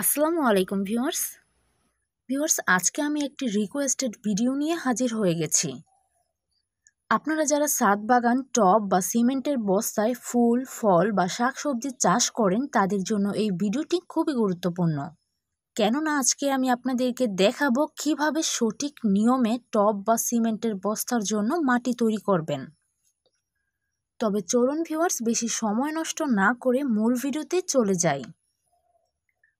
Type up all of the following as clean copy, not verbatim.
আসসালামু আলাইকুম ভিউয়ার্স আজকে আমি একটি রিকোয়েস্টেড ভিডিও নিয়ে হাজির হয়ে গেছি। আপনারা যারা ছাদ বাগান, টব বা সিমেন্টের বস্তায় ফুল, ফল বা শাকসবজি চাষ করেন তাদের জন্য এই ভিডিওটি খুবই গুরুত্বপূর্ণ। কেননা আজকে আমি আপনাদেরকে দেখাবো কিভাবে সঠিক নিয়মে টব বা সিমেন্টের বস্তার জন্য মাটি তৈরি করবেন। তবে চলুন ভিউয়ার্স বেশি সময় নষ্ট না করে মূল ভিডিওতে চলে যাই।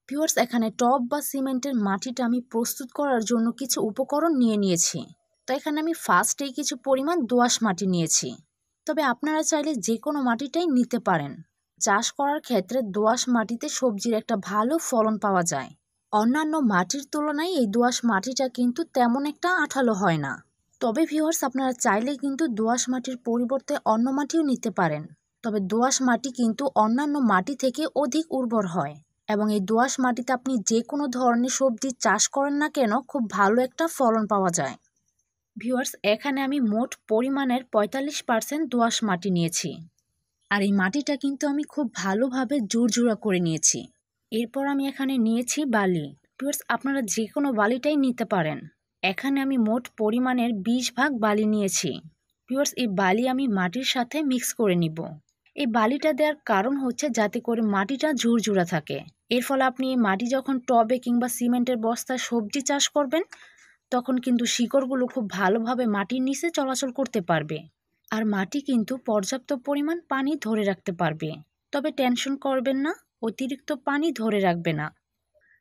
ভিউয়ার্স এখানে টব বা সিমেন্টের মাটিটা আমি প্রস্তুত করার জন্য কিছু উপকরণ নিয়েছি। তো এখানে আমি ফার্স্টেই কিছু পরিমাণ দোআঁশ মাটি নিয়েছি। তবে আপনারা চাইলে যে কোনো মাটিটাই নিতে পারেন। চাষ করার ক্ষেত্রে দোআঁশ মাটিতে সবজির একটা ভালো ফলন পাওয়া যায়। অন্যান্য মাটির তুলনায় এই দোআঁশ মাটিটা কিন্তু তেমন একটা আঠালো হয় না। তবে ভিউয়ার্স আপনারা চাইলে কিন্তু দোআঁশ মাটির পরিবর্তে অন্য মাটিও নিতে পারেন। তবে দোআঁশ মাটি কিন্তু অন্যান্য মাটি থেকে অধিক উর্বর হয় এবং এই দোআঁশ মাটিতে আপনি যে কোনো ধরনের সবজি চাষ করেন না কেন খুব ভালো একটা ফলন পাওয়া যায়। ভিউয়ার্স এখানে আমি মোট পরিমাণের 45% দোআঁশ মাটি নিয়েছি। আর এই মাটিটা কিন্তু আমি খুব ভালোভাবে জুরজুরা করে নিয়েছি। এরপর আমি এখানে নিয়েছি বালি। ভিউয়ার্স আপনারা যে কোনো বালিটাই নিতে পারেন। এখানে আমি মোট পরিমাণের 20 ভাগ বালি নিয়েছি। ভিউয়ার্স এই বালি আমি মাটির সাথে মিক্স করে নিব। এই বালিটা দেওয়ার কারণ হচ্ছে যাতে করে মাটিটা ঝুরঝুরা থাকে। এর ফলে আপনি এই মাটি যখন টবে কিংবা সিমেন্টের বস্তায় সবজি চাষ করবেন তখন কিন্তু শিকড়গুলো খুব ভালোভাবে মাটির নিচে চলাচল করতে পারবে। আর মাটি কিন্তু পর্যাপ্ত পরিমাণ পানি ধরে রাখতে পারবে। তবে টেনশন করবেন না, অতিরিক্ত পানি ধরে রাখবে না।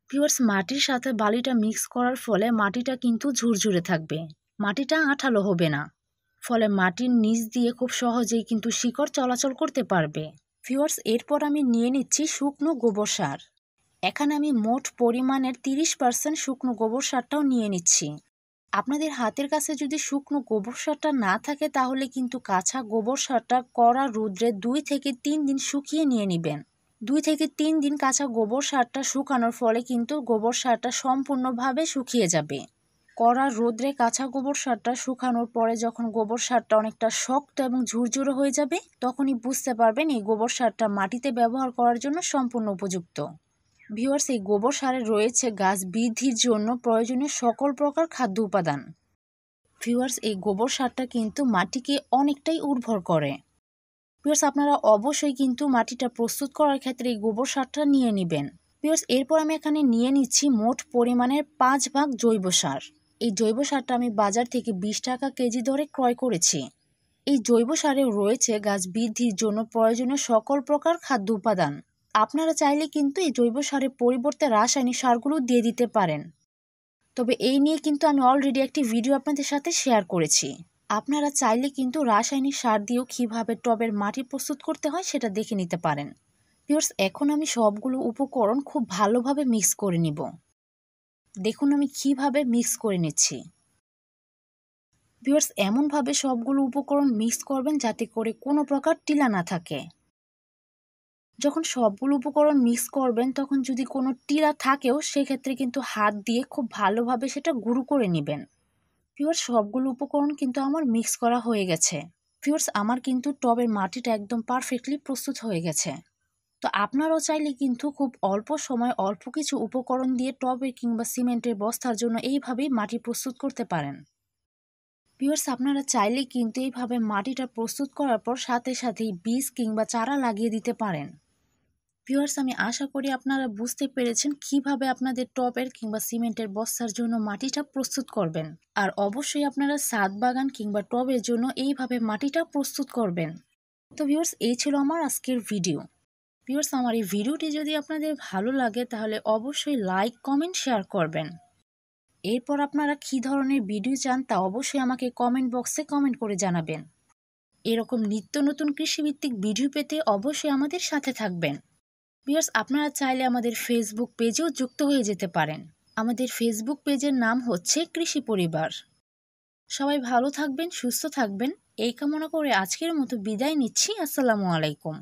ভিউয়ার্স মাটির সাথে বালিটা মিক্স করার ফলে মাটিটা কিন্তু ঝুরঝুরে থাকবে, মাটিটা আঠালো হবে না। ফলে মাটির নিচ দিয়ে খুব সহজেই কিন্তু শিকড় চলাচল করতে পারবে। ভিউয়ার্স এরপর আমি নিয়ে নিচ্ছি শুকনো গোবর সার। এখানে আমি মোট পরিমাণের 30% শুকনো গোবর সারটাও নিয়ে নিচ্ছি। আপনাদের হাতের কাছে যদি শুকনো গোবর সারটা না থাকে তাহলে কিন্তু কাঁচা গোবর সারটা কড়া রৌদ্রে 2 থেকে 3 দিন শুকিয়ে নিয়ে নেবেন। 2 থেকে 3 দিন কাঁচা গোবর সারটা শুকানোর ফলে কিন্তু গোবর সারটা সম্পূর্ণভাবে শুকিয়ে যাবে। কড়া রৌদ্রে কাঁচা গোবর সারটা শুকানোর পরে যখন গোবর সারটা অনেকটা শক্ত এবং ঝুরঝুরে হয়ে যাবে তখনই বুঝতে পারবেন এই গোবর সারটা মাটিতে ব্যবহার করার জন্য সম্পূর্ণ উপযুক্ত। ভিউয়ার্স এই গোবর সারে রয়েছে গাছ বৃদ্ধির জন্য প্রয়োজনীয় সকল প্রকার খাদ্য উপাদান। ভিউয়ার্স এই গোবর সারটা কিন্তু মাটিকে অনেকটাই উর্বর করে। ভিউয়ার্স আপনারা অবশ্যই কিন্তু মাটিটা প্রস্তুত করার ক্ষেত্রে এই গোবর সারটা নিয়ে নেবেন। ভিউয়ার্স এরপর আমি এখানে নিয়ে নিচ্ছি মোট পরিমাণের 5 ভাগ জৈব সার। এই জৈব সারটা আমি বাজার থেকে 20 টাকা কেজি দরে ক্রয় করেছি। এই জৈব সারে রয়েছে গাছ বৃদ্ধির জন্য প্রয়োজনীয় সকল প্রকার খাদ্য উপাদান। আপনারা চাইলে কিন্তু এই জৈব সারের পরিবর্তে রাসায়নিক সারগুলো দিয়ে দিতে পারেন। তবে এই নিয়ে কিন্তু আমি অলরেডি একটি ভিডিও আপনাদের সাথে শেয়ার করেছি। আপনারা চাইলে কিন্তু রাসায়নিক সার দিয়েও কিভাবে টবের মাটি প্রস্তুত করতে হয় সেটা দেখে নিতে পারেন। ভিউয়ার্স এখন আমি সবগুলো উপকরণ খুব ভালোভাবে মিক্স করে নিব। দেখুন আমি কিভাবে মিক্স করে নিচ্ছি। ভিউয়ার্স এমনভাবে সবগুলো উপকরণ মিক্স করবেন যাতে করে কোনো প্রকার টিলা না থাকে। যখন সবগুলো উপকরণ মিক্স করবেন তখন যদি কোনো টিলা থাকেও সেক্ষেত্রে কিন্তু হাত দিয়ে খুব ভালোভাবে সেটা গুঁড়ো করে নেবেন। ভিউয়ার্স সবগুলো উপকরণ কিন্তু আমার মিক্স করা হয়ে গেছে। ভিউয়ার্স আমার কিন্তু টবের মাটিটা একদম পারফেক্টলি প্রস্তুত হয়ে গেছে। তো আপনারাও চাইলে কিন্তু খুব অল্প সময় অল্প কিছু উপকরণ দিয়ে টবে কিংবা সিমেন্টের বস্তার জন্য এইভাবেই মাটি প্রস্তুত করতে পারেন। ভিউয়ার্স আপনারা চাইলে কিন্তু এইভাবে মাটিটা প্রস্তুত করার পর সাথে সাথেই বীজ কিংবা চারা লাগিয়ে দিতে পারেন। ভিউয়ার্স আমি আশা করি আপনারা বুঝতে পেরেছেন কিভাবে আপনাদের টবের কিংবা সিমেন্টের বস্তার জন্য মাটিটা প্রস্তুত করবেন। আর অবশ্যই আপনারা ছাদ বাগান কিংবা টবের জন্য এইভাবে মাটিটা প্রস্তুত করবেন। তো ভিউয়ার্স এই ছিল আমার আজকের ভিডিও। ভিউয়ার্স আমার এই ভিডিওটি যদি আপনাদের ভালো লাগে তাহলে অবশ্যই লাইক, কমেন্ট, শেয়ার করবেন। এরপর আপনারা কী ধরনের ভিডিও চান তা অবশ্যই আমাকে কমেন্ট বক্সে কমেন্ট করে জানাবেন। এরকম নিত্য নতুন কৃষিভিত্তিক ভিডিও পেতে অবশ্যই আমাদের সাথে থাকবেন। ভিউয়ার্স আপনারা চাইলে আমাদের ফেসবুক পেজেও যুক্ত হয়ে যেতে পারেন। আমাদের ফেসবুক পেজের নাম হচ্ছে কৃষি পরিবার। সবাই ভালো থাকবেন, সুস্থ থাকবেন এই কামনা করে আজকের মতো বিদায় নিচ্ছি। আসসালামু আলাইকুম।